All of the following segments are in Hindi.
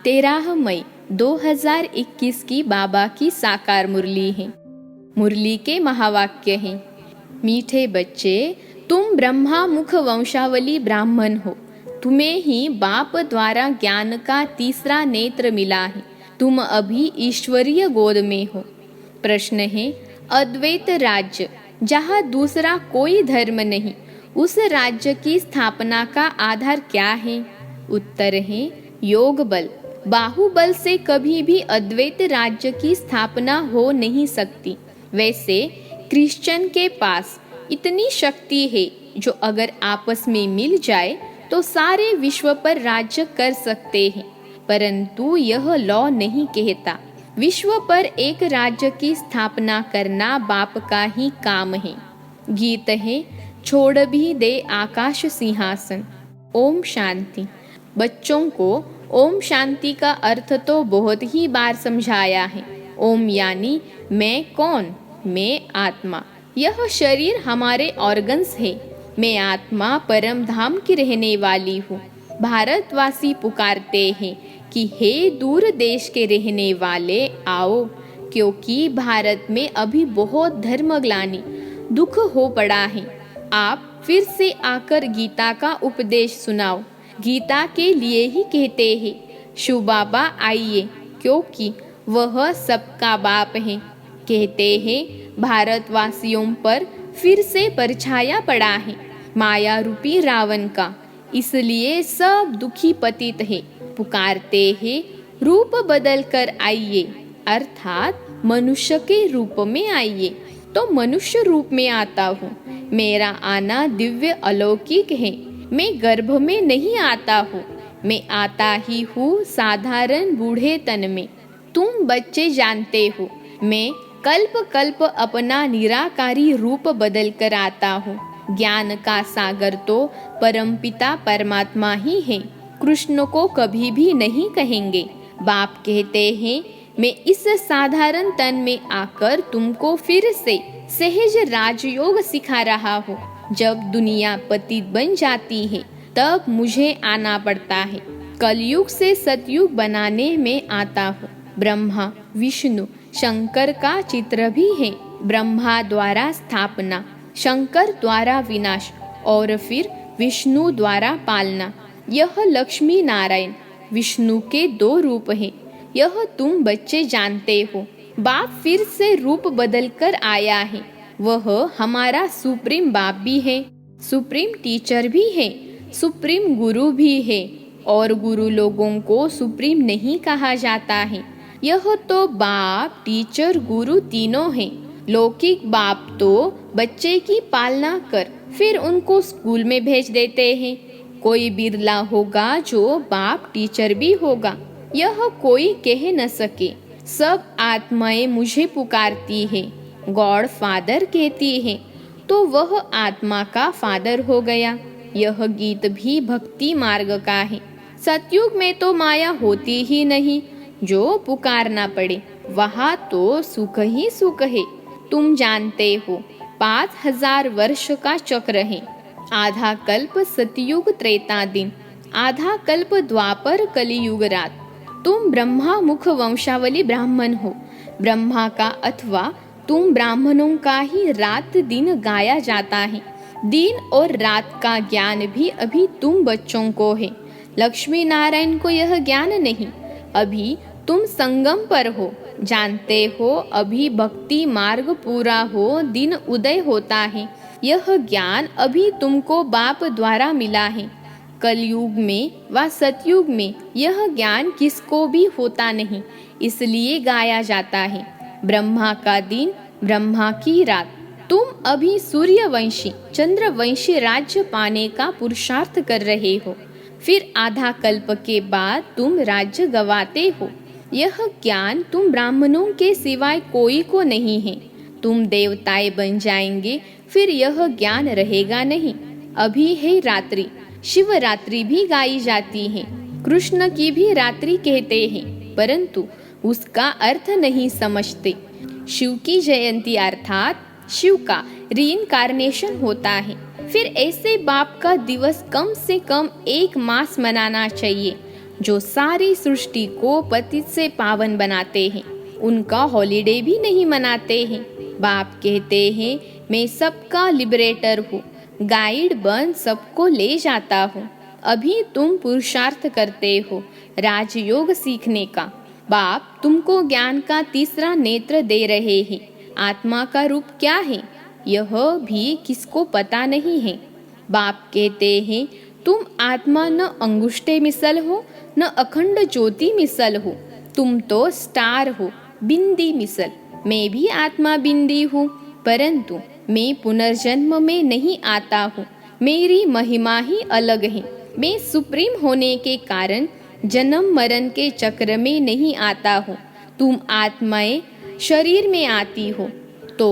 13 मई 2021 की बाबा की साकार मुरली है। मुरली के महावाक्य हैं, मीठे बच्चे, तुम ब्रह्मा मुख वंशावली ब्राह्मण हो। तुम्हें ही बाप द्वारा ज्ञान का तीसरा नेत्र मिला है। तुम अभी ईश्वरीय गोद में हो। प्रश्न है, अद्वैत राज्य जहाँ दूसरा कोई धर्म नहीं, उस राज्य की स्थापना का आधार क्या है? उत्तर है योग बल। बाहुबल से कभी भी अद्वैत राज्य की स्थापना हो नहीं सकती। वैसे क्रिश्चियन के पास इतनी शक्ति है जो अगर आपस में मिल जाए तो सारे विश्व पर राज्य कर सकते हैं, परंतु यह लॉ नहीं कहता। विश्व पर एक राज्य की स्थापना करना बाप का ही काम है। गीत है, छोड़ भी दे आकाश सिंहासन। ओम शांति। बच्चों को ओम शांति का अर्थ तो बहुत ही बार समझाया है। ओम यानी मैं कौन? मैं आत्मा। यह शरीर हमारे ऑर्गन्स है। मैं आत्मा परम धाम की रहने वाली हूँ। भारतवासी पुकारते हैं कि हे दूर देश के रहने वाले आओ, क्योंकि भारत में अभी बहुत धर्मग्लानि दुख हो पड़ा है। आप फिर से आकर गीता का उपदेश सुनाओ। गीता के लिए ही कहते हैं, शिव बाबा आइए, क्योंकि वह सबका बाप है। कहते हैं भारतवासियों पर फिर से परछाया पड़ा है माया रूपी रावण का, इसलिए सब दुखी पतित है। पुकारते हैं रूप बदल कर आइए, अर्थात मनुष्य के रूप में आइए। तो मनुष्य रूप में आता हूँ। मेरा आना दिव्य अलौकिक है। मैं गर्भ में नहीं आता हूँ। मैं आता ही हूँ साधारण बूढ़े तन में। तुम बच्चे जानते हो, मैं कल्प कल्प अपना निराकारी रूप बदल कर आता हूँ। ज्ञान का सागर तो परमपिता परमात्मा ही है। कृष्ण को कभी भी नहीं कहेंगे। बाप कहते हैं, मैं इस साधारण तन में आकर तुमको फिर से सहज राजयोग सिखा रहा हूँ। जब दुनिया पतित बन जाती है तब मुझे आना पड़ता है। कलयुग से सतयुग बनाने में आता हूँ। ब्रह्मा विष्णु शंकर का चित्र भी है। ब्रह्मा द्वारा स्थापना, शंकर द्वारा विनाश और फिर विष्णु द्वारा पालना। यह लक्ष्मी नारायण विष्णु के 2 रूप हैं। यह तुम बच्चे जानते हो। बाप फिर से रूप बदल कर आया है। वह हमारा सुप्रीम बाप भी है, सुप्रीम टीचर भी है, सुप्रीम गुरु भी है। और गुरु लोगों को सुप्रीम नहीं कहा जाता है। यह तो बाप, टीचर, गुरु तीनों हैं। लौकिक बाप तो बच्चे की पालना कर फिर उनको स्कूल में भेज देते हैं। कोई बिरला होगा जो बाप टीचर भी होगा, यह कोई कह न सके। सब आत्माएं मुझे पुकारती है, गॉड फादर कहती है, तो वह आत्मा का फादर हो गया। यह गीत भी भक्ति मार्ग का है। सतयुग में तो माया होती ही नहीं। जो पुकारना पड़े वहाँ तो सुख ही सुख है। तुम जानते हो 5000 वर्ष का चक्र है। आधा कल्प सतयुग त्रेता दिन, आधा कल्प द्वापर कलियुग रात। तुम ब्रह्मा मुख वंशावली ब्राह्मण हो। ब्रह्मा का अथवा तुम ब्राह्मणों का ही रात दिन गाया जाता है। दिन और रात का ज्ञान भी अभी तुम बच्चों को है। लक्ष्मी नारायण को यह ज्ञान नहीं। अभी तुम संगम पर हो। जानते हो अभी भक्ति मार्ग पूरा हो, दिन उदय होता है। यह ज्ञान अभी तुमको बाप द्वारा मिला है। कलयुग में व सतयुग में यह ज्ञान किसको भी होता नहीं, इसलिए गाया जाता है। ब्रह्मा का दिन, ब्रह्मा की रात। तुम अभी सूर्यवंशी चंद्रवंशी राज्य पाने का पुरुषार्थ कर रहे हो। फिर आधा कल्प के बाद तुम राज्य गवाते हो। यह ज्ञान तुम ब्राह्मणों के सिवाय कोई को नहीं है। तुम देवताएं बन जाएंगे, फिर यह ज्ञान रहेगा नहीं। अभी है रात्रि, शिवरात्रि भी गाई जाती है। कृष्ण की भी रात्रि कहते हैं, परंतु उसका अर्थ नहीं समझते। शिव की जयंती अर्थात शिव का रीइंकार्नेशन होता है। फिर ऐसे बाप का दिवस कम से कम 1 मास मनाना चाहिए। जो सारी सृष्टि को पतित से पावन बनाते हैं, उनका हॉलिडे भी नहीं मनाते हैं। बाप कहते हैं, मैं सबका लिबरेटर हूँ, गाइड बन सबको ले जाता हूँ। अभी तुम पुरुषार्थ करते हो राजयोग सीखने का। बाप तुमको ज्ञान का तीसरा नेत्र दे रहे हैं। आत्मा का रूप क्या है, यह भी किसको पता नहीं है। बाप कहते हैं, तुम आत्मा न अंगुष्ठे मिसल हो, न अखंड ज्योति मिसल हो, तुम तो स्टार हो, बिंदी मिसल। मैं भी आत्मा बिंदी हूँ, परंतु मैं पुनर्जन्म में नहीं आता हूँ। मेरी महिमा ही अलग है। मैं सुप्रीम होने के कारण जन्म मरण के चक्र में नहीं आता हूँ। तुम आत्माएं शरीर में आती हो तो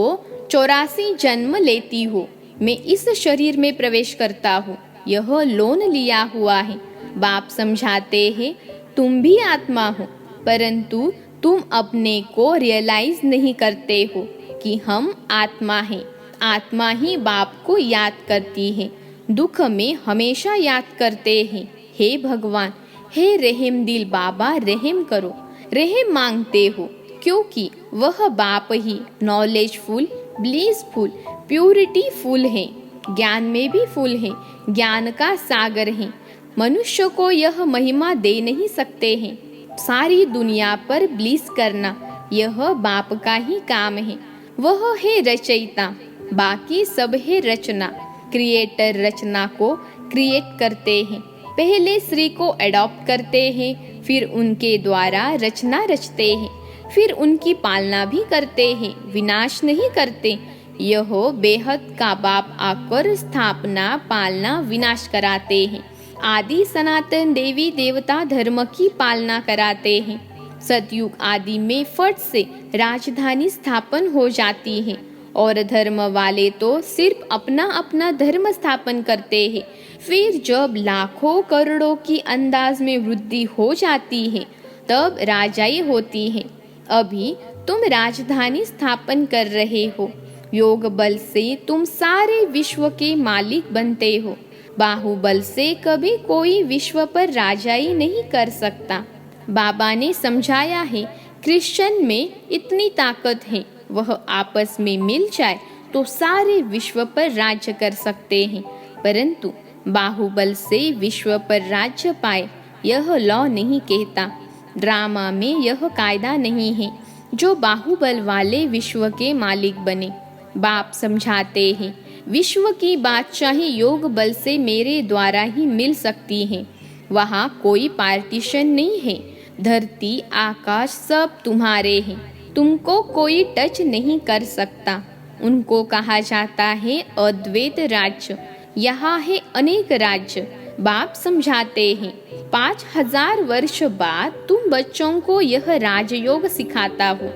84 जन्म लेती हो। मैं इस शरीर में प्रवेश करता हूँ, यह लोन लिया हुआ है। बाप समझाते हैं, तुम भी आत्मा हो, परंतु तुम अपने को रियलाइज नहीं करते हो कि हम आत्मा हैं। आत्मा ही बाप को याद करती है, दुख में हमेशा याद करते हैं। हे भगवान, हे रहम दिल बाबा, रहम करो। रहम मांगते हो क्योंकि वह बाप ही नॉलेजफुल, ब्लिसफुल, प्यूरिटी फुल है, ज्ञान में भी फुल है, ज्ञान का सागर है। मनुष्य को यह महिमा दे नहीं सकते हैं। सारी दुनिया पर ब्लिस करना यह बाप का ही काम है। वह है रचयिता, बाकी सब है रचना। क्रिएटर रचना को क्रिएट करते हैं। पहले श्री को अडॉप्ट करते हैं, फिर उनके द्वारा रचना रचते हैं, फिर उनकी पालना भी करते हैं, विनाश नहीं करते। यह बेहद का बाप आकर स्थापना, पालना, विनाश कराते हैं। आदि सनातन देवी देवता धर्म की पालना कराते हैं। सतयुग आदि में फट से राजधानी स्थापन हो जाती है और धर्म वाले तो सिर्फ अपना अपना धर्म स्थापन करते हैं। फिर जब लाखों करोड़ों की अंदाज में वृद्धि हो जाती है तब राजाई होती है। अभी तुम राजधानी स्थापन कर रहे हो। योग बल से तुम सारे विश्व के मालिक बनते हो। बाहुबल से कभी कोई विश्व पर राजाई नहीं कर सकता। बाबा ने समझाया है, क्रिश्चियन में इतनी ताकत है, वह आपस में मिल जाए तो सारे विश्व पर राज्य कर सकते हैं, परंतु बाहुबल से विश्व पर राज्य पाए यह लॉ नहीं कहता। ड्रामा में यह कायदा नहीं है जो बाहुबल वाले विश्व के मालिक बने। बाप समझाते हैं, विश्व की बादशाही योग बल से मेरे द्वारा ही मिल सकती है। वहाँ कोई पार्टीशन नहीं है। धरती आकाश सब तुम्हारे हैं, तुमको कोई टच नहीं कर सकता। उनको कहा जाता है अद्वैत राज्य। यहाँ है अनेक राज्य। बाप समझाते हैं, 5000 वर्ष बाद तुम बच्चों को यह राजयोग सिखाता हो।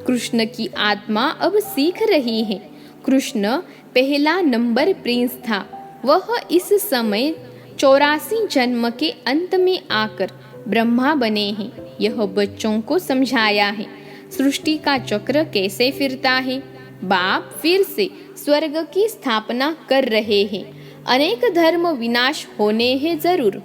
कृष्ण की आत्मा अब सीख रही है। कृष्ण पहला नंबर प्रिंस था। वह इस समय 84 जन्म के अंत में आकर ब्रह्मा बने हैं। यह बच्चों को समझाया है सृष्टि का चक्र कैसे फिरता है। बाप फिर से स्वर्ग की स्थापना कर रहे हैं। अनेक धर्म विनाश होने हैं जरूर,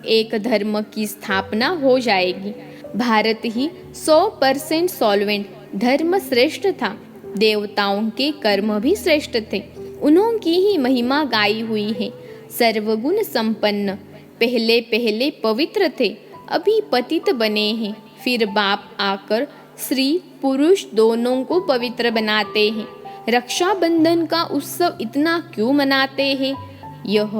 एक धर्म की स्थापना हो जाएगी। भारत ही 100% सॉल्वेंट धर्म श्रेष्ठ था। देवताओं के कर्म भी श्रेष्ठ थे, उन्होंने ही महिमा गाई हुई है। सर्वगुण संपन्न, पहले पहले पवित्र थे, अभी पतित बने हैं। फिर बाप आकर स्त्री पुरुष दोनों को पवित्र बनाते हैं। रक्षाबंधन का उत्सव इतना क्यों मनाते हैं, यह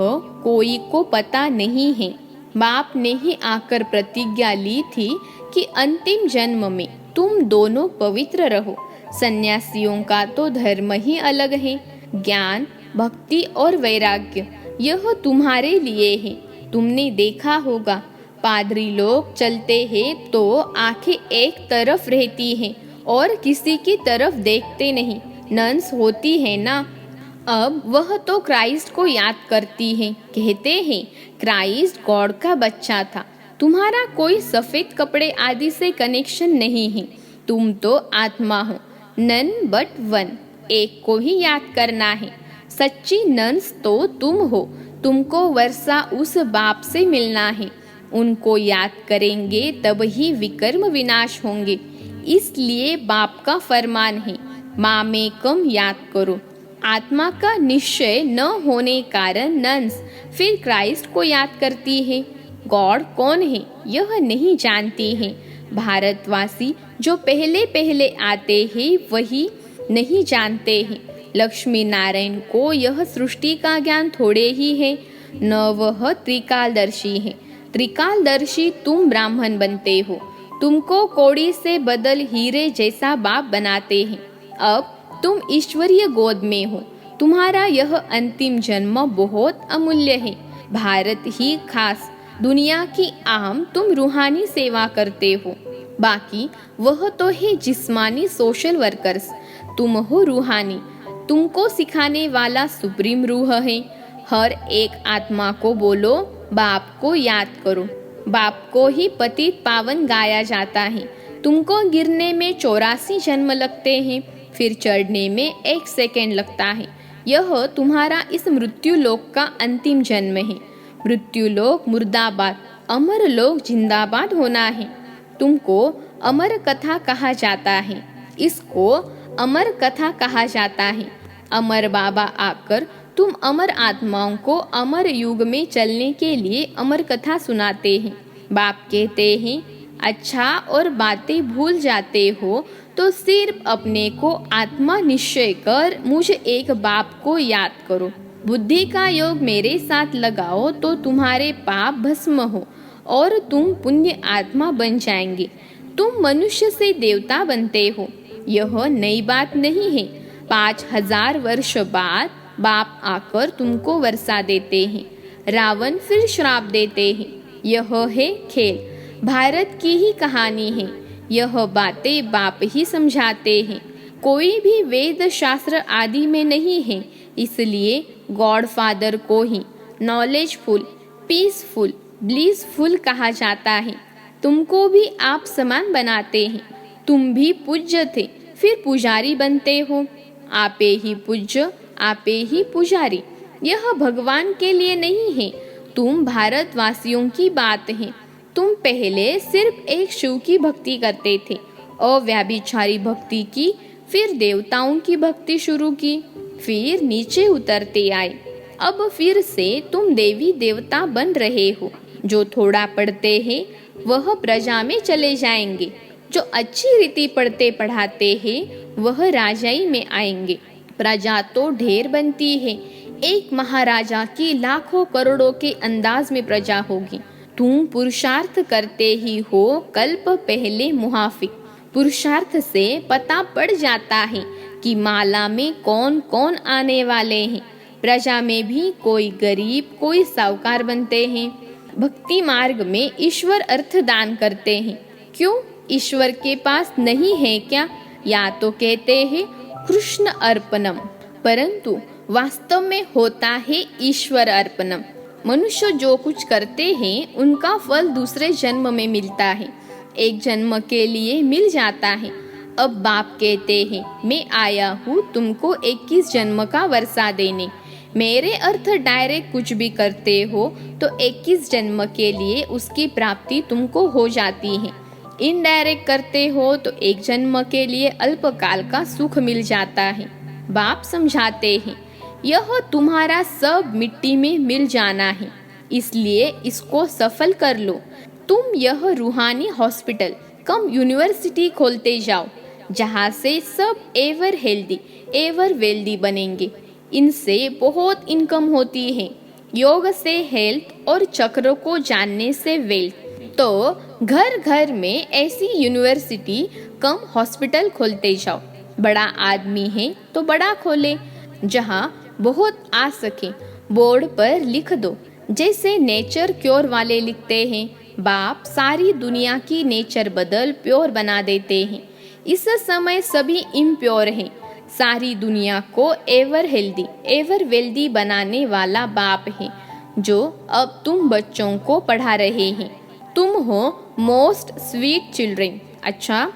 कोई को पता नहीं है। बाप ने ही आकर प्रतिज्ञा ली थी कि अंतिम जन्म में तुम दोनों पवित्र रहो। सन्यासियों का तो धर्म ही अलग है। ज्ञान, भक्ति और वैराग्य यह तुम्हारे लिए है। तुमने देखा होगा पादरी लोग चलते हैं तो आंखें एक तरफ रहती हैं और किसी की तरफ देखते नहीं। नन्स होती है ना, अब वह तो क्राइस्ट को याद करती हैं। कहते हैं क्राइस्ट गॉड का बच्चा था। तुम्हारा कोई सफेद कपड़े आदि से कनेक्शन नहीं है। तुम तो आत्मा हो, नन बट वन, एक को ही याद करना है। सच्ची नन्स तो तुम हो। तुमको वर्षा उस बाप से मिलना है। उनको याद करेंगे तब ही विकर्म विनाश होंगे। इसलिए बाप का फरमान है, मामेकम याद करो। आत्मा का निश्चय न होने कारण नन्स फिर क्राइस्ट को याद करती है। गॉड कौन है यह नहीं जानती है। भारतवासी जो पहले पहले आते हैं वही नहीं जानते हैं। लक्ष्मी नारायण को यह सृष्टि का ज्ञान थोड़े ही है, न वह त्रिकालदर्शी है। त्रिकालदर्शी तुम ब्राह्मण बनते हो, तुमको कौड़ी से बदल हीरे जैसा बाप बनाते हैं। अब तुम ईश्वरीय गोद में हो। तुम्हारा यह अंतिम जन्म बहुत अमूल्य है। भारत ही खास, दुनिया की आम तुम रूहानी सेवा करते हो। बाकी वह तो है जिस्मानी सोशल वर्कर्स, तुम हो रूहानी। तुमको सिखाने वाला सुप्रीम रूह है। हर एक आत्मा को बोलो, बाप को याद करो। बाप को ही पतित पावन गाया जाता है। तुमको गिरने में 84 जन्म लगते हैं, फिर चढ़ने में 1 सेकेंड लगता है। यह तुम्हारा इस मृत्यु लोक का अंतिम जन्म है। मृत्यु लोक मुर्दाबाद, अमर लोक जिंदाबाद होना है। तुमको अमर कथा कहा जाता है, इसको अमर कथा कहा जाता है। अमर बाबा आकर तुम अमर आत्माओं को अमर युग में चलने के लिए अमर कथा सुनाते हैं। बाप कहते हैं, अच्छा और बातें भूल जाते हो तो सिर्फ अपने को आत्मा निश्चय कर मुझे एक बाप को याद करो। बुद्धि का योग मेरे साथ लगाओ तो तुम्हारे पाप भस्म हो और तुम पुण्य आत्मा बन जाएंगे। तुम मनुष्य से देवता बनते हो। यह नई बात नहीं है। 5000 वर्ष बाद बाप आकर तुमको वर्षा देते हैं, रावण फिर श्राप देते हैं। यह है खेल, भारत की ही कहानी है। यह बातें बाप ही समझाते हैं। कोई भी वेद शास्त्र आदि में नहीं है। इसलिए गॉड फादर को ही नॉलेजफुल, पीसफुल, ब्लिसफुल कहा जाता है। तुमको भी आप समान बनाते हैं। तुम भी पूज्य थे, फिर पुजारी बनते हो। आपे ही पूज्य, आपे ही पुजारी। यह भगवान के लिए नहीं है, तुम भारतवासियों की बात है। तुम पहले सिर्फ एक शिव की भक्ति करते थे, अव्यभिचारी भक्ति की, फिर देवताओं की भक्ति शुरू की, फिर नीचे उतरते आए। अब फिर से तुम देवी देवता बन रहे हो। जो थोड़ा पढ़ते हैं वह प्रजा में चले जाएंगे। जो अच्छी रीति पढ़ते पढ़ाते हैं वह राजाई में आएंगे। प्रजा तो ढेर बनती है। एक महाराजा की लाखों करोड़ों के अंदाज में प्रजा होगी। तुम पुरुषार्थ करते ही हो, कल्प पहले मुहाफिक। पुरुषार्थ से पता पड़ जाता है कि माला में कौन कौन आने वाले हैं। प्रजा में भी कोई गरीब कोई साहूकार बनते हैं। भक्ति मार्ग में ईश्वर अर्थ दान करते हैं। क्यों, ईश्वर के पास नहीं है क्या? या तो कहते हैं कृष्ण अर्पणम, परंतु वास्तव में होता है ईश्वर अर्पणम। मनुष्य जो कुछ करते हैं उनका फल दूसरे जन्म में मिलता है, एक जन्म के लिए मिल जाता है। अब बाप कहते हैं, मैं आया हूँ तुमको 21 जन्म का वर्षा देने। मेरे अर्थ डायरेक्ट कुछ भी करते हो तो 21 जन्म के लिए उसकी प्राप्ति तुमको हो जाती है। इनडायरेक्ट करते हो तो एक जन्म के लिए अल्पकाल का सुख मिल जाता है। बाप समझाते हैं, यह तुम्हारा सब मिट्टी में मिल जाना है, इसलिए इसको सफल कर लो। तुम यह रूहानी हॉस्पिटल कम यूनिवर्सिटी खोलते जाओ, जहाँ से सब एवर हेल्दी एवर वेल्दी बनेंगे। इनसे बहुत इनकम होती है। योग से हेल्थ और चक्र को जानने से वेल्थ। तो घर घर में ऐसी यूनिवर्सिटी कम हॉस्पिटल खोलते जाओ। बड़ा आदमी है तो बड़ा खोले, जहाँ बहुत आ सके। बोर्ड पर लिख दो, जैसे नेचर क्योर वाले लिखते हैं। बाप सारी दुनिया की नेचर बदल प्योर बना देते हैं। इस समय सभी इम्प्योर हैं। सारी दुनिया को एवर हेल्दी एवर वेल्दी बनाने वाला बाप है, जो अब तुम बच्चों को पढ़ा रहे हैं। तुम हो मोस्ट स्वीट चिल्ड्रन। अच्छा,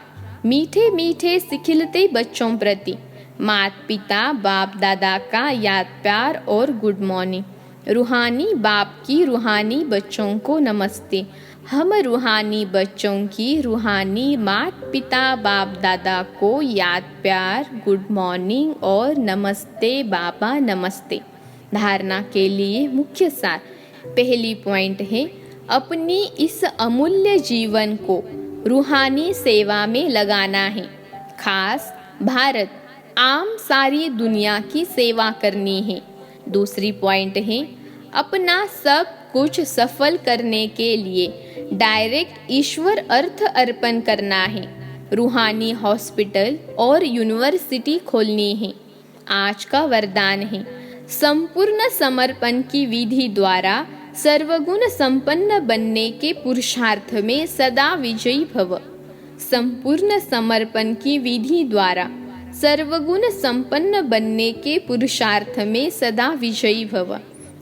मीठे मीठे सिखिलते बच्चों प्रति माता पिता बाप दादा का याद प्यार और गुड मॉर्निंग। रूहानी बाप की रूहानी बच्चों को नमस्ते। हम रूहानी बच्चों की रूहानी माता पिता बाप दादा को याद प्यार गुड मॉर्निंग और नमस्ते बाबा नमस्ते। धारणा के लिए मुख्य सार। पहली पॉइंट है, अपनी इस अमूल्य जीवन को रूहानी सेवा में लगाना है। खास भारत आम सारी दुनिया की सेवा करनी है। दूसरी पॉइंट है, अपना सब कुछ सफल करने के लिए डायरेक्ट ईश्वर अर्थ अर्पण करना है। रूहानी हॉस्पिटल और यूनिवर्सिटी खोलनी है। आज का वरदान है, संपूर्ण समर्पण की विधि द्वारा सर्वगुण संपन्न बनने के पुरुषार्थ में सदा विजयी भव। संपूर्ण समर्पण की विधि द्वारा सर्वगुण संपन्न बनने के पुरुषार्थ में सदा विजयी भव।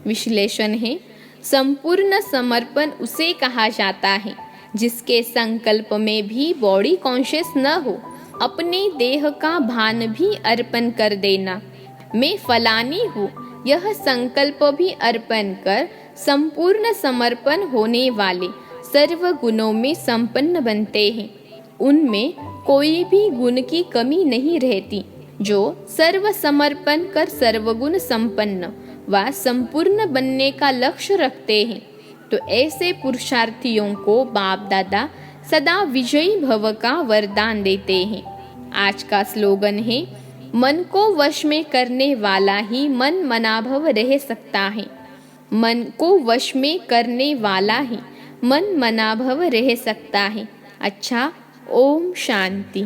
विश्लेषण है, संपूर्ण समर्पण उसे कहा जाता है जिसके संकल्प में भी बॉडी कॉन्शियस न हो, अपने देह का भान भी अर्पण कर देना। मैं फलानी हूँ यह संकल्प भी अर्पण कर संपूर्ण समर्पण होने वाले सर्व गुणों में संपन्न बनते हैं। उनमें कोई भी गुण की कमी नहीं रहती। जो सर्व समर्पण कर सर्वगुण संपन्न व संपूर्ण बनने का लक्ष्य रखते हैं, तो ऐसे पुरुषार्थियों को बाप दादा सदा विजयी भव का वरदान देते हैं। आज का स्लोगन है, मन को वश में करने वाला ही मन मनाभव रह सकता है। मन को वश में करने वाला ही मन मनाभव रह सकता है। अच्छा, ओम शांति।